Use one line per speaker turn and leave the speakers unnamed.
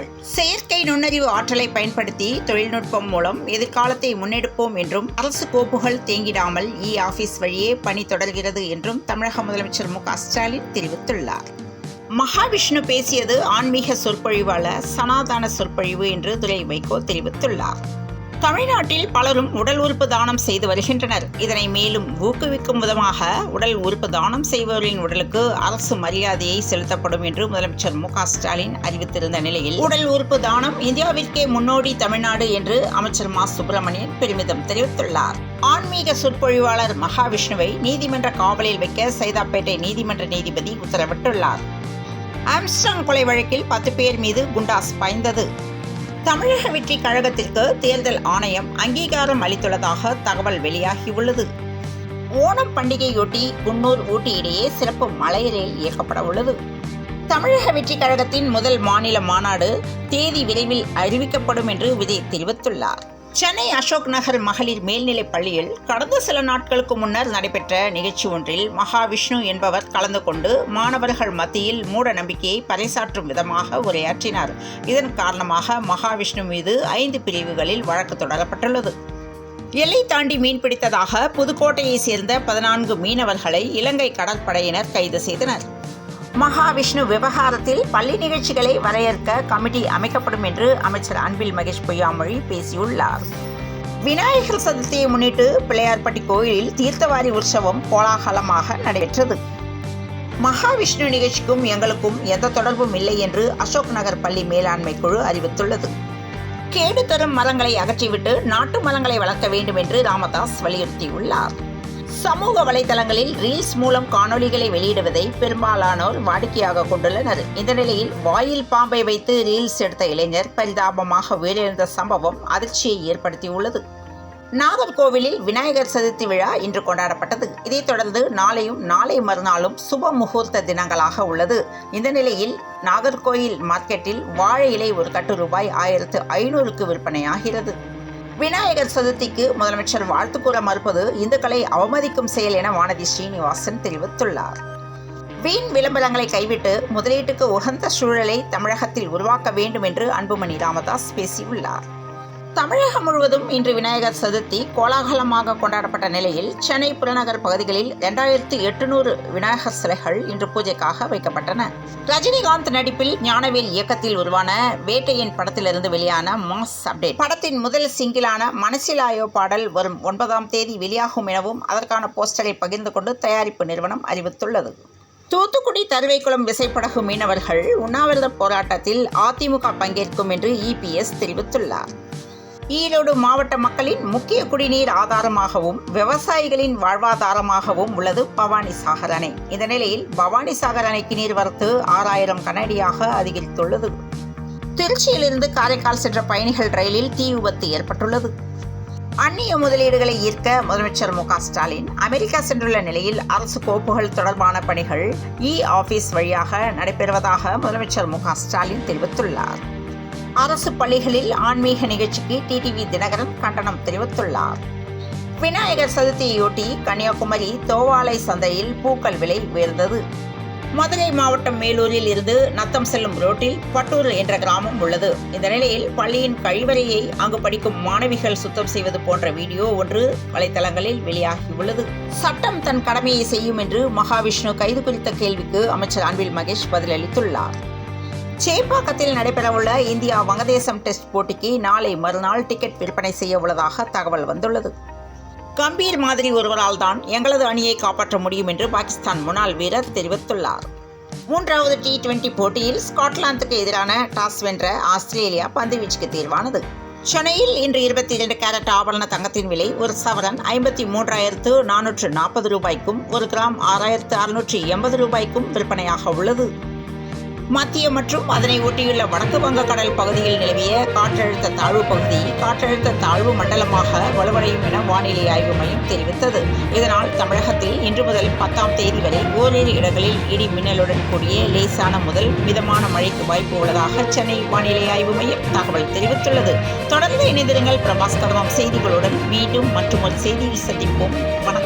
செய்திகள். செயற்கை நுண்ணறிவு ஆற்றலை பயன்படுத்தி தொழில்நுட்பம் மூலம் எதிர்காலத்தை முன்னெடுப்போம் என்றும் அரசு கோப்புகள் தேங்கிடாமல் ஆபீஸ் வழியே பணி தொடர்கிறது என்றும் தமிழக முதலமைச்சர் மு.க.ஸ்டாலின் தெரிவித்துள்ளார். மகாவிஷ்ணு பேசியது ஆன்மீக சொற்பொழிவு அல்ல, சனாதன சொற்பொழிவு என்று துரை வைகோ தெரிவித்துள்ளார். தமிழ்நாட்டில் பலரும் உடல் உறுப்பு தானம் செய்து வருகின்றனர். இதனை மேலும் ஊக்குவிக்கும் விதமாக உடல் உறுப்பு தானம் செய்பவர்களின் உடலுக்கு அரசு மரியாதையை செலுத்தப்படும் என்று முதலமைச்சர் மு.க.ஸ்டாலின் அறிவித்திருந்த நிலையில் உடல் உறுப்பு தானம் இந்தியாவிற்கே முன்னோடி தமிழ்நாடு என்று அமைச்சர் மா. சுப்பிரமணியன் பெருமிதம் தெரிவித்துள்ளார். ஆன்மீக சொற்பொழிவாளர் மகாவிஷ்ணுவை நீதிமன்ற காவலில் வைக்க சைதாப்பேட்டை நீதிமன்ற நீதிபதி உத்தரவிட்டுள்ளார். ஆம்ஸ்ட்ராங் கொலை வழக்கில் 10 பேர் மீது குண்டாஸ் பாய்ந்தது. தமிழக வெற்றி கழகத்திற்கு தேர்தல் ஆணையம் அங்கீகாரம் அளித்துள்ளதாக தகவல் வெளியாகியுள்ளது. ஓணம் பண்டிகையொட்டி குன்னூர் ஊட்டி இடையே சிறப்பு மலை ரயில் இயக்கப்பட உள்ளது. தமிழக வெற்றி கழகத்தின் முதல் மாநில மாநாடு தேதி விரைவில் அறிவிக்கப்படும் என்று விஜய் தெரிவித்துள்ளார். சென்னை அசோக் நகர் மகளிர் மேல்நிலைப் பள்ளியில் கடந்த சில நாட்களுக்கு முன்னர் நடைபெற்ற நிகழ்ச்சி ஒன்றில் மகாவிஷ்ணு என்பவர் கலந்து கொண்டு மாணவர்கள் மத்தியில் மூட நம்பிக்கையை பறைசாற்றும் விதமாக உரையாற்றினார். இதன் காரணமாக மகாவிஷ்ணு மீது 5 பிரிவுகளில் வழக்கு தொடரப்பட்டுள்ளது. எல்லை தாண்டி மீன்பிடித்ததாக புதுக்கோட்டையைச் சேர்ந்த 14 மீனவர்களை இலங்கை கடற்படையினர் கைது செய்தனர். மகாவிஷ்ணு விவகாரத்தில் பள்ளி நிகழ்ச்சிகளை வரையறுக்க கமிட்டி அமைக்கப்படும் என்று அமைச்சர் அன்பில் மகேஷ் பொய்யாமொழி பேசியுள்ளார். விநாயகர் சதுர்த்தியை முன்னிட்டு பிள்ளையார்பட்டி கோயிலில் தீர்த்தவாரி உற்சவம் கோலாகலமாக நடைபெற்றது. மகாவிஷ்ணு நிகழ்ச்சிக்கும் எங்களுக்கும் எந்த தொடர்பும் இல்லை என்று அசோக் நகர் பள்ளி மேலாண்மை குழு அறிவித்துள்ளது. கேடு தரும் மரங்களை அகற்றிவிட்டு நாட்டு மரங்களை வளர்க்க வேண்டும் என்று ராமதாஸ் வலியுறுத்தியுள்ளார். சமூக வலைதளங்களில் ரீல்ஸ் மூலம் காணொலிகளை வெளியிடுவதை பெரும்பாலானோர் வாடிக்கையாக கொண்டுள்ளனர். இந்த நிலையில் வாயில் பாம்பை வைத்து ரீல்ஸ் எடுத்த இளைஞர் பரிதாபமாக உயிரிழந்த சம்பவம் அதிர்ச்சியை ஏற்படுத்தியுள்ளது. நாகர்கோவிலில் விநாயகர் சதுர்த்தி விழா இன்று கொண்டாடப்பட்டது. இதைத் தொடர்ந்து நாளையும் நாளை மறுநாளும் சுப முகூர்த்த தினங்களாக உள்ளது. இந்த நிலையில் நாகர்கோவில் மார்க்கெட்டில் வாழை இலை ஒரு கட்டு ரூபாய் 1500க்கு விற்பனையாகிறது. விநாயகர் சதுர்த்திக்கு முதலமைச்சர் வாழ்த்து கூற மறுப்பது இந்துக்களை அவமதிக்கும் செயல் என வானதி ஸ்ரீனிவாசன் தெரிவித்துள்ளார். வீண் விளம்பரங்களை கைவிட்டு முதலீட்டுக்கு உகந்த சூழலை தமிழகத்தில் உருவாக்க வேண்டும் என்று அன்புமணி ராமதாஸ் பேசியுள்ளார். தமிழகம் முழுவதும் இன்று விநாயகர் சதுர்த்தி கோலாகலமாக கொண்டாடப்பட்ட நிலையில் சென்னை புறநகர் பகுதிகளில் 2800 விநாயகர் சிலைகள் இன்று பூஜைக்காக வைக்கப்பட்டன. ரஜினிகாந்த் நடிப்பில் ஞானவேல் இயக்கத்தில் உருவான வேட்டையின் படத்திலிருந்து வெளியான மாஸ் அப்டேட் படத்தின் முதல் சிங்கிளான மனசிலாயோ பாடல் வரும் 9ஆம் தேதி வெளியாகும் எனவும் அதற்கான போஸ்டரை பகிர்ந்து கொண்டு தயாரிப்பு நிறுவனம் அறிவித்துள்ளது. தூத்துக்குடி தருவைக்குளம் விசைப்படகு மீனவர்கள் உண்ணாவிரத போராட்டத்தில் அதிமுக பங்கேற்கும் என்று இபிஎஸ் தெரிவித்துள்ளார். ஈரோடு மாவட்ட மக்களின் முக்கிய குடிநீர் ஆதாரமாகவும் விவசாயிகளின் வாழ்வாதாரமாகவும் உள்ளது பவானிசாகர் அணை. இந்த நிலையில் பவானிசாகர் அணைக்கு நீர்வரத்து 6000 கனஅடியாக அதிகரித்துள்ளது. திருச்சியிலிருந்து காரைக்கால் சென்ற பயணிகள் ரயிலில் தீ விபத்து ஏற்பட்டுள்ளது. அந்நிய முதலீடுகளை ஈர்க்க முதலமைச்சர் மு.க.ஸ்டாலின் அமெரிக்கா சென்றுள்ள நிலையில் அரசு கோப்புகள் தொடர்பான பணிகள் ஆபீஸ் வழியாக நடைபெறுவதாக முதலமைச்சர் மு.க.ஸ்டாலின் தெரிவித்துள்ளார். அரசு பள்ளிகளில் ஆன்மீக நிகழ்ச்சிக்கு டிடிவி தினகரன் கண்டனம் தெரிவித்துள்ளார். விநாயகர் சதுர்த்தியையொட்டி கன்னியாகுமரி தோவாளை சந்தையில் பூக்கள் விலை உயர்ந்தது. மதுரை மாவட்டம் மேலூரில் இருந்து நத்தம் செல்லும் ரோட்டில் பட்டூர் என்ற கிராமம் உள்ளது. இந்த நிலையில் பள்ளியின் கழிவறையை அங்கு படிக்கும் மாணவிகள் சுத்தம் செய்வது போன்ற வீடியோ ஒன்று வலைதளங்களில் வெளியாகியுள்ளது. சட்டம் தன் கடமையை செய்யும் என்று மகாவிஷ்ணு கைது குறித்த கேள்விக்கு அமைச்சர் அன்பில் மகேஷ் பதிலளித்துள்ளார். சேப்பாக்கத்தில் நடைபெறவுள்ள இந்தியா வங்கதேசம் டெஸ்ட் போட்டிக்கு நாளை மறுநாள் டிக்கெட் விற்பனை செய்ய உள்ளதாக தகவல் வந்துள்ளது. கம்பீர் மாதிரி ஒருவரால் தான் எங்களது அணியை காப்பாற்ற முடியும் என்று பாகிஸ்தான் முன்னாள் வீரர் தெரிவித்துள்ளார். 3வது T20 போட்டியில் ஸ்காட்லாந்துக்கு எதிரான டாஸ் வென்ற ஆஸ்திரேலியா பந்துவீச்சுக்கு தேர்வானது. சென்னையில் இன்று 22 கேரட் ஆபரண தங்கத்தின் விலை ஒரு சவரன் 53,440 ரூபாய்க்கும் 1 கிராம் 6,680 ரூபாய்க்கும் விற்பனையாக உள்ளது. மத்திய மற்றும் அதனை ஒட்டியுள்ள வடக்கு வங்கக்கடல் பகுதியில் நிலவிய காற்றழுத்த தாழ்வு பகுதி காற்றழுத்த தாழ்வு மண்டலமாக வலுவடையும் என வானிலை ஆய்வு மையம் தெரிவித்தது. இதனால் தமிழகத்தில் இன்று முதல் 10ஆம் தேதி வரை ஓரிரு இடங்களில் இடி மின்னலுடன் கூடிய லேசான முதல் மிதமான மழைக்கு வாய்ப்பு உள்ளதாக சென்னை வானிலை ஆய்வு மையம் தகவல் தெரிவித்துள்ளது. தொடர்ந்து இணைந்திருங்கள் பிரபாஸ்கரமாம் செய்திகளுடன். மீண்டும் மற்றொரு செய்தியில் சந்திப்போம். வணக்கம்.